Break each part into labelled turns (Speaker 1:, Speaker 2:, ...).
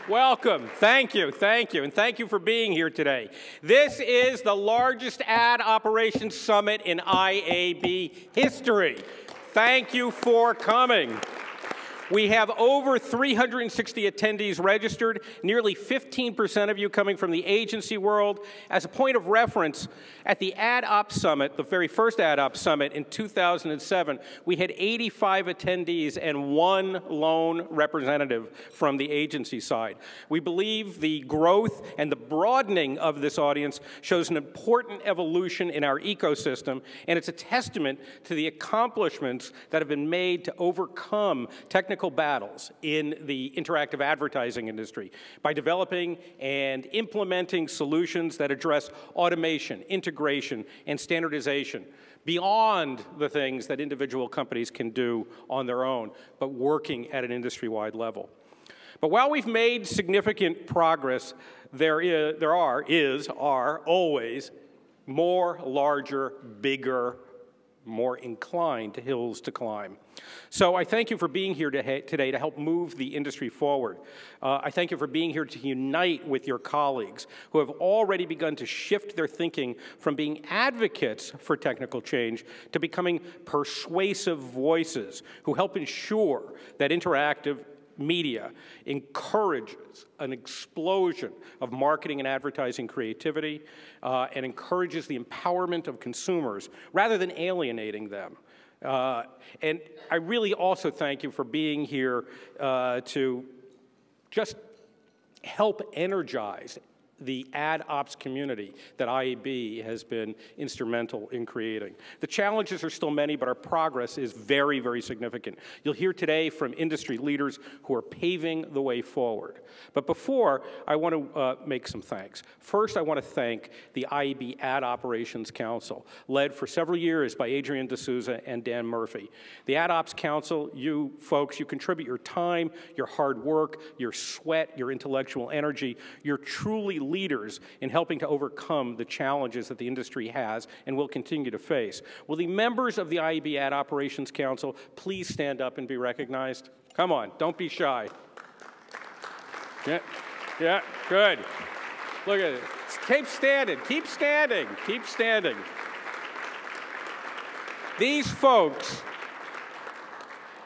Speaker 1: Welcome. Thank you. Thank you. And thank you for being here today. This is the largest ad operations summit in IAB history. Thank you for coming. We have over 360 attendees registered, nearly 15% of you coming from the agency world. As a point of reference, at the Ad Ops Summit, the very first Ad Ops Summit in 2007, we had 85 attendees and one lone representative from the agency side. We believe the growth and the broadening of this audience shows an important evolution in our ecosystem, and it's a testament to the accomplishments that have been made to overcome technical battles in the interactive advertising industry by developing and implementing solutions that address automation, integration, and standardization beyond the things that individual companies can do on their own, but working at an industry-wide level. But while we've made significant progress, there are always more, larger, bigger, more inclined hills to climb. So I thank you for being here today to help move the industry forward. I thank you for being here to unite with your colleagues who have already begun to shift their thinking from being advocates for technical change to becoming persuasive voices who help ensure that interactive media encourages an explosion of marketing and advertising creativity and encourages the empowerment of consumers rather than alienating them. And I really also thank you for being here to just help energize the ad ops community that IAB has been instrumental in creating. The challenges are still many, but our progress is very, very significant. You'll hear today from industry leaders who are paving the way forward. But before, I want to make some thanks. First, I want to thank the IAB Ad Operations Council, led for several years by Adrian D'Souza and Dan Murphy. The Ad Ops Council, you folks, you contribute your time, your hard work, your sweat, your intellectual energy. You're truly leaders in helping to overcome the challenges that the industry has and will continue to face. Will the members of the IAB Ad Operations Council please stand up and be recognized? Come on, don't be shy. Yeah, good. Look at it. Keep standing, keep standing, keep standing. These folks,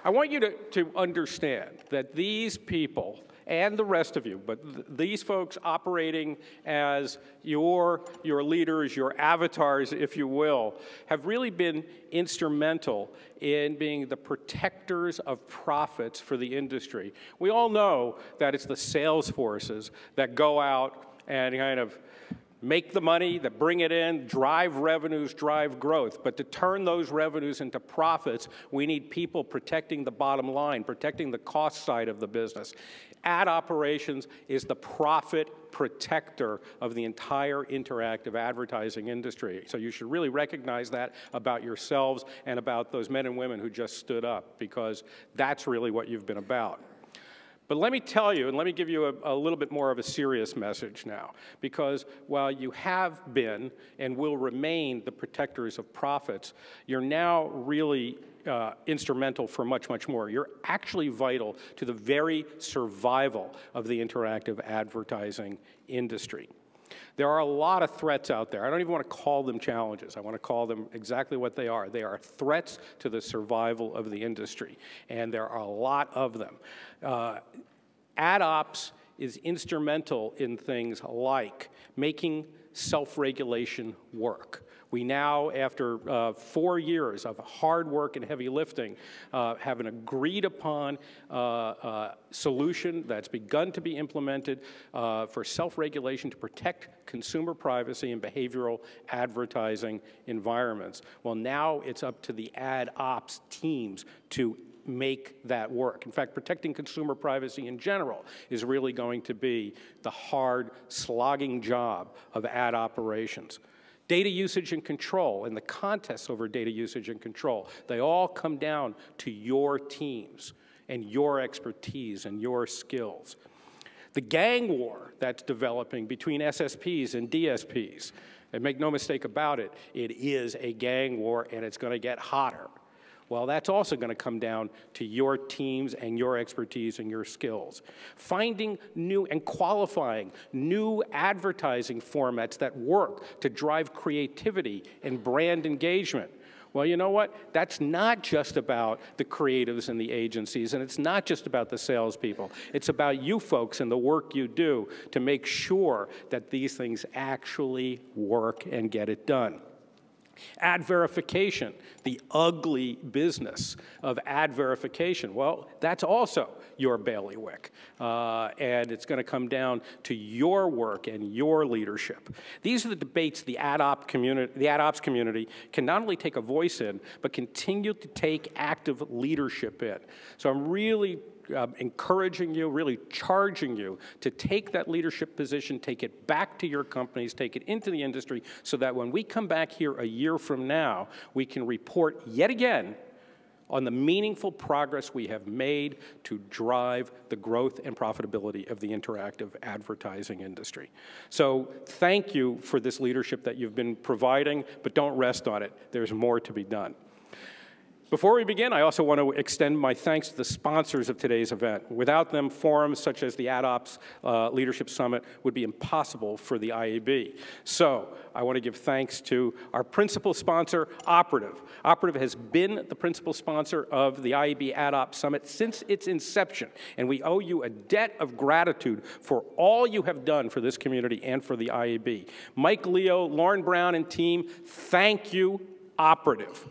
Speaker 1: I want you to understand that these people and the rest of you, but these folks operating as your leaders, your avatars, if you will, have really been instrumental in being the protectors of profits for the industry. We all know that it's the sales forces that go out and kind of make the money, that bring it in, drive revenues, drive growth. But to turn those revenues into profits, we need people protecting the bottom line, protecting the cost side of the business. Ad operations is the profit protector of the entire interactive advertising industry. So you should really recognize that about yourselves and about those men and women who just stood up, because that's really what you've been about. But let me tell you, and let me give you a little bit more of a serious message now, because while you have been and will remain the protectors of profits, you're now really instrumental for much, much more. You're actually vital to the very survival of the interactive advertising industry. There are a lot of threats out there. I don't even want to call them challenges. I want to call them exactly what they are. They are threats to the survival of the industry, and there are a lot of them. Ad ops is instrumental in things like making self-regulation work. We now, after 4 years of hard work and heavy lifting, have an agreed upon solution that's begun to be implemented for self-regulation to protect consumer privacy and behavioral advertising environments. Well, now it's up to the ad ops teams to make that work. In fact, protecting consumer privacy in general is really going to be the hard, slogging job of ad operations. Data usage and control, and the contests over data usage and control, they all come down to your teams and your expertise and your skills. The gang war that's developing between SSPs and DSPs, and make no mistake about it, it is a gang war and it's going to get hotter. Well, that's also going to come down to your teams and your expertise and your skills. Finding new and qualifying new advertising formats that work to drive creativity and brand engagement. Well, you know what? That's not just about the creatives and the agencies, and it's not just about the salespeople. It's about you folks and the work you do to make sure that these things actually work and get it done. Ad verification, the ugly business of ad verification. Well, that's also your bailiwick, and it's going to come down to your work and your leadership. These are the debates the ad ops community can not only take a voice in, but continue to take active leadership in. So I'm really encouraging you, really charging you to take that leadership position, take it back to your companies, take it into the industry, so that when we come back here a year from now, we can report yet again on the meaningful progress we have made to drive the growth and profitability of the interactive advertising industry. So thank you for this leadership that you've been providing, but don't rest on it. There's more to be done. Before we begin, I also want to extend my thanks to the sponsors of today's event. Without them, forums such as the Ad Ops Leadership Summit would be impossible for the IAB. So I want to give thanks to our principal sponsor, Operative. Operative has been the principal sponsor of the IAB Ad Ops Summit since its inception, and we owe you a debt of gratitude for all you have done for this community and for the IAB. Mike Leo, Lauren Brown, and team, thank you, Operative.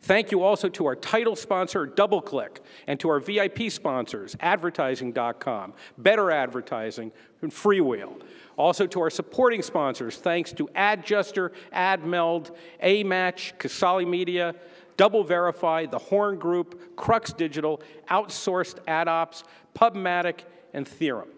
Speaker 1: Thank you also to our title sponsor, DoubleClick, and to our VIP sponsors, Advertising.com, Better Advertising, and Freewheel. Also to our supporting sponsors, thanks to Adjuster, AdMeld, AMatch, Casali Media, Double Verify, The Horn Group, Crux Digital, Outsourced AdOps, Pubmatic, and Theorem.